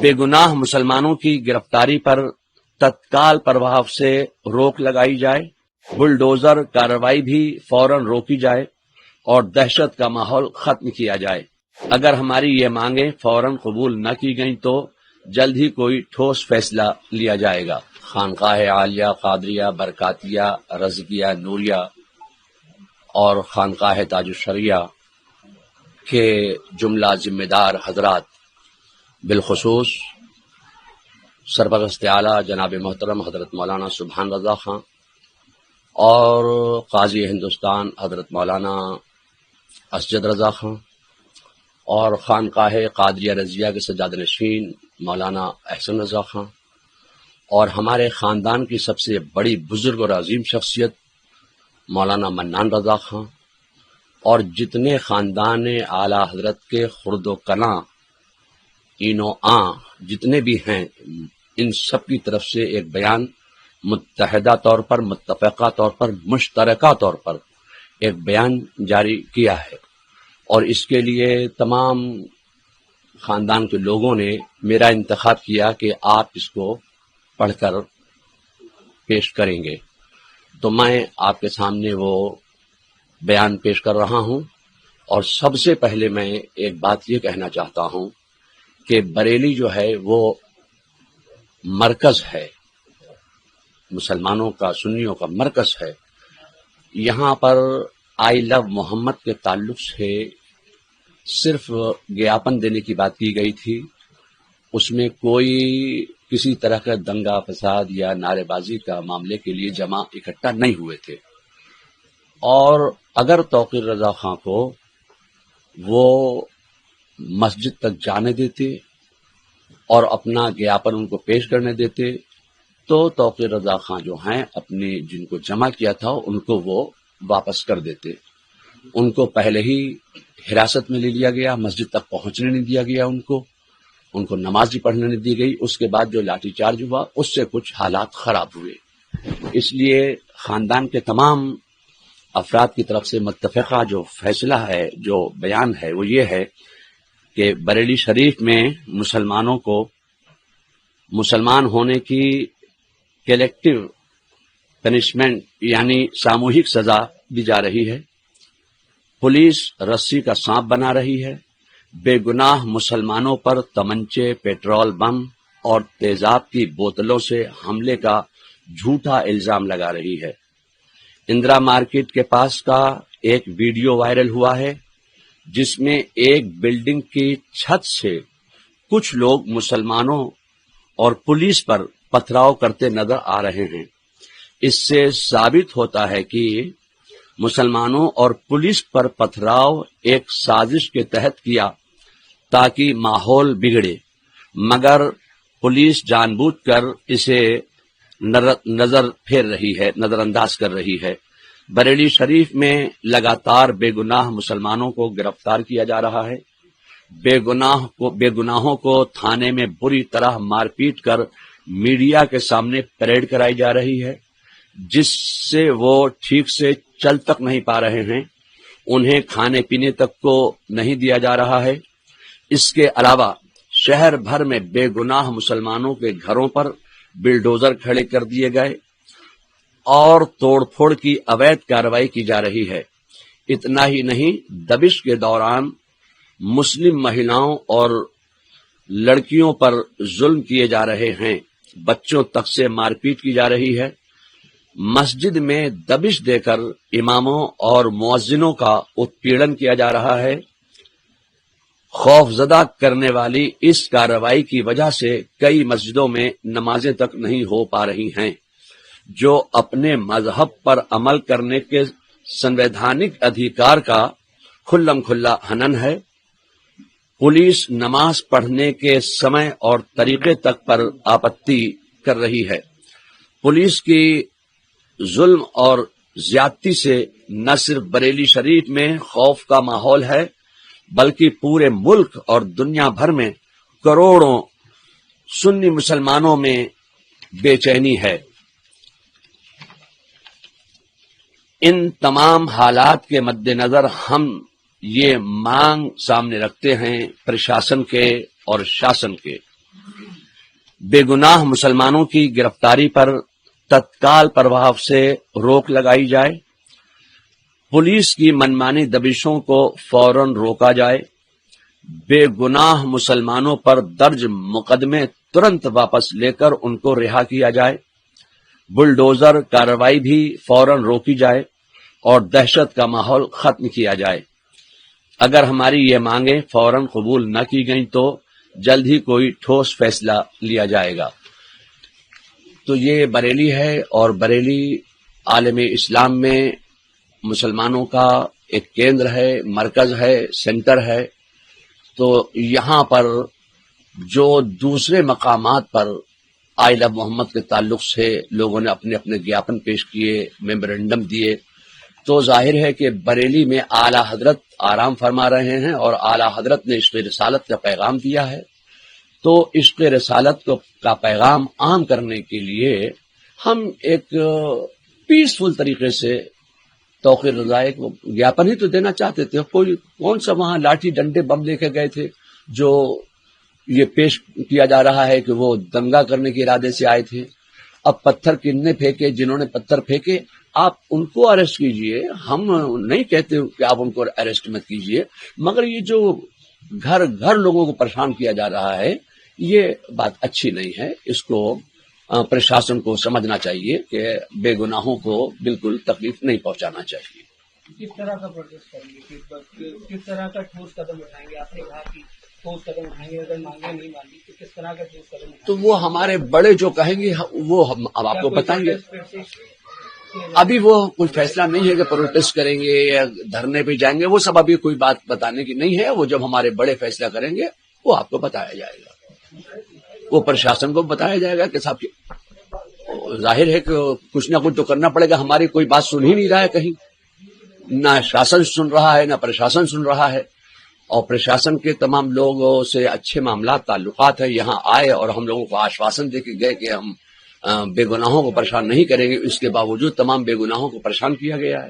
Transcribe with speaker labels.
Speaker 1: بے گناہ مسلمانوں کی گرفتاری پر تत्काल प्रभाव से रोक लगाई जाए, बुलडोजर कार्रवाई भी फौरन रोकी जाए और दहशत का माहौल खत्म किया जाए। अगर हमारी ये मांगें फौरन कबूल न की गईं तो जल्द ही कोई ठोस फैसला लिया जाएगा। खानकाह आलिया, कादरिया, बरकातिया, रज़किया, नूरिया और खानकाह ताजुशरिया के जुमला जिम्मेदार हजरात, बिलखुसूस सरपरस्त आला जनाब मोहतरम हजरत मौलाना सुभान रज़ा खां और काजी हिंदुस्तान हजरत मौलाना असजद रज़ा खां और खानकाह कादरिया रज़िया के सज्जाद नशीन मौलाना अहसन रज़ा खां और हमारे ख़ानदान की सबसे बड़ी बुजुर्ग और अजीम शख्सियत मौलाना मन्नान रज़ा खां और जितने ख़ानदान आला हजरत के खुर्द कना इनो आ जितने भी हैं, इन सब की तरफ से एक बयान मुत्तहदा तौर पर, मुत्तफ़क़ा तौर पर, मुश्तरका तौर पर एक बयान जारी किया है और इसके लिए तमाम खानदान के लोगों ने मेरा इंतखाब किया कि आप इसको पढ़कर पेश करेंगे। तो मैं आपके सामने वो बयान पेश कर रहा हूं और सबसे पहले मैं एक बात ये कहना चाहता हूं कि बरेली जो है वो मरकज है, मुसलमानों का, सुन्नियों का मरकज है। यहाँ पर आई लव मोहम्मद के ताल्लुक से सिर्फ ज्ञापन देने की बात की गई थी, उसमें कोई किसी तरह का दंगा फसाद या नारेबाजी का मामले के लिए जमा इकट्ठा नहीं हुए थे। और अगर तौकीर रज़ा खां को वो मस्जिद तक जाने देते और अपना ज्ञापन उनको पेश करने देते तो तौकीर रज़ा खां जो हैं अपने जिनको जमा किया था उनको वो वापस कर देते। उनको पहले ही हिरासत में ले लिया गया, मस्जिद तक पहुंचने नहीं दिया गया, उनको नमाज भी पढ़ने नहीं दी गई। उसके बाद जो लाठीचार्ज हुआ उससे कुछ हालात खराब हुए। इसलिए खानदान के तमाम अफराद की तरफ से मुत्तफ़क़ा जो फैसला है, जो बयान है, वो ये है कि बरेली शरीफ में मुसलमानों को मुसलमान होने की कलेक्टिव पनिशमेंट यानी सामूहिक सजा दी जा रही है। पुलिस रस्सी का सांप बना रही है। बेगुनाह मुसलमानों पर तमंचे, पेट्रोल बम और तेजाब की बोतलों से हमले का झूठा इल्जाम लगा रही है। इंदिरा मार्केट के पास का एक वीडियो वायरल हुआ है जिसमें एक बिल्डिंग की छत से कुछ लोग मुसलमानों और पुलिस पर पथराव करते नजर आ रहे हैं। इससे साबित होता है कि मुसलमानों और पुलिस पर पथराव एक साजिश के तहत किया ताकि माहौल बिगड़े, मगर पुलिस जानबूझकर इसे नजरअंदाज कर रही है। बरेली शरीफ में लगातार बेगुनाह मुसलमानों को गिरफ्तार किया जा रहा है। बेगुनाहों को थाने में बुरी तरह मारपीट कर मीडिया के सामने परेड कराई जा रही है, जिससे वो ठीक से चल तक नहीं पा रहे हैं। उन्हें खाने पीने तक को नहीं दिया जा रहा है। इसके अलावा शहर भर में बेगुनाह मुसलमानों के घरों पर बिल्डोजर खड़े कर दिए गए और तोड़फोड़ की अवैध कार्रवाई की जा रही है। इतना ही नहीं, दबिश के दौरान मुस्लिम महिलाओं और लड़कियों पर जुल्म किए जा रहे हैं। बच्चों तक से मारपीट की जा रही है। मस्जिद में दबिश देकर इमामों और मुअज्जिनों का उत्पीड़न किया जा रहा है। खौफजदा करने वाली इस कार्रवाई की वजह से कई मस्जिदों में नमाजें तक नहीं हो पा रही हैं, जो अपने मजहब पर अमल करने के संवैधानिक अधिकार का खुल्लम खुल्ला हनन है। पुलिस नमाज पढ़ने के समय और तरीके तक पर आपत्ति कर रही है। पुलिस की जुल्म और ज्यादती से न सिर्फ बरेली शरीफ में खौफ का माहौल है, बल्कि पूरे मुल्क और दुनिया भर में करोड़ों सुन्नी मुसलमानों में बेचैनी है। इन तमाम हालात के मद्देनजर हम ये मांग सामने रखते हैं प्रशासन के और शासन के بے گناہ مسلمانوں کی گرفتاری پر تत्काल प्रभाव سے روک لگائی جائے، پولیس کی منمانی دبشوں کو فوراً روکا جائے، بے گناہ مسلمانوں پر درج مقدمے ترنت واپس لے کر ان کو رہا کیا جائے، بلڈوزر کارروائی بھی فوراً روکی جائے اور دہشت کا ماحول ختم کیا جائے۔ اگر ہماری یہ مانگیں فوراً قبول نہ کی گئیں تو جلد ہی کوئی ٹھوس فیصلہ لیا جائے گا۔ تو یہ بریلی ہے، اور بریلی عالم اسلام میں مسلمانوں کا ایک کیندر ہے، مرکز ہے، سینٹر ہے۔ تو یہاں پر جو دوسرے مقامات پر آئل آف محمد کے تعلق سے لوگوں نے اپنے اپنے گیاپن پیش کیے، میمورنڈم دیے، تو ظاہر ہے کہ بریلی میں اعلیٰ حضرت آرام فرما رہے ہیں اور اعلیٰ حضرت نے عشق رسالت کا پیغام دیا ہے۔ تو عشق رسالت کا پیغام عام کرنے کے لیے ہم ایک پیسفل طریقے سے توقیر رضائے کو گیاپن ہی تو دینا چاہتے تھے۔ کون سا وہاں لاٹھی ڈنڈے بم لے کے گئے تھے جو یہ پیش کیا جا رہا ہے کہ وہ دنگا کرنے کے ارادے سے آئے تھے۔ اب پتھر کتنے پھینکے، جنہوں نے پتھر پھینکے آپ ان کو اریسٹ کیجئے، ہم نہیں کہتے کہ آپ ان کو اریسٹ مت کیجئے، مگر یہ جو گھر گھر لوگوں کو پریشان کیا جا رہا ہے یہ بات اچھی نہیں ہے۔ اس کو پرشاسن کو سمجھنا چاہیے کہ بے گناہوں کو بالکل تکلیف نہیں پہنچانا چاہیے۔
Speaker 2: کس طرح کا پروٹیسٹ کریں گے، کس طرح کا ٹھوس قدم اٹھائیں گے؟ آپ نے کہا کہ ٹھوس قدم اٹھائیں گے، اگر مانگے نہیں مانگی تو کس طرح کا ٹھوس قدم اٹھائیں گے؟
Speaker 1: تو وہ ہمارے بڑے جو کہیں گے وہ ہم اب آپ کو بتائیں گے۔ ابھی وہ کوئی فیصلہ نہیں ہے کہ پروٹیسٹ کریں گے یا دھرنے پہ جائیں گے، وہ سب ابھی کوئی بات بتانے کی نہیں ہے۔ وہ جب ہمارے بڑے فیصلہ کریں گے وہ آپ کو بتایا جائے گا، وہ پرشاسن کو بتایا جائے گا کہ صاحب ظاہر ہے کہ کچھ نہ کچھ تو کرنا پڑے گا۔ ہماری کوئی بات سن ہی نہیں رہا ہے، کہیں نہ شاسن سن رہا ہے نہ پرشاسن سن رہا ہے، اور پرشاسن کے تمام لوگوں سے اچھے معاملات تعلقات ہیں، یہاں آئے اور ہم لوگوں کو آشواسن دے کے گئے کہ ہم بے گناہوں کو پریشان نہیں کریں گے، اس کے باوجود تمام بے گناہوں کو پریشان کیا گیا ہے۔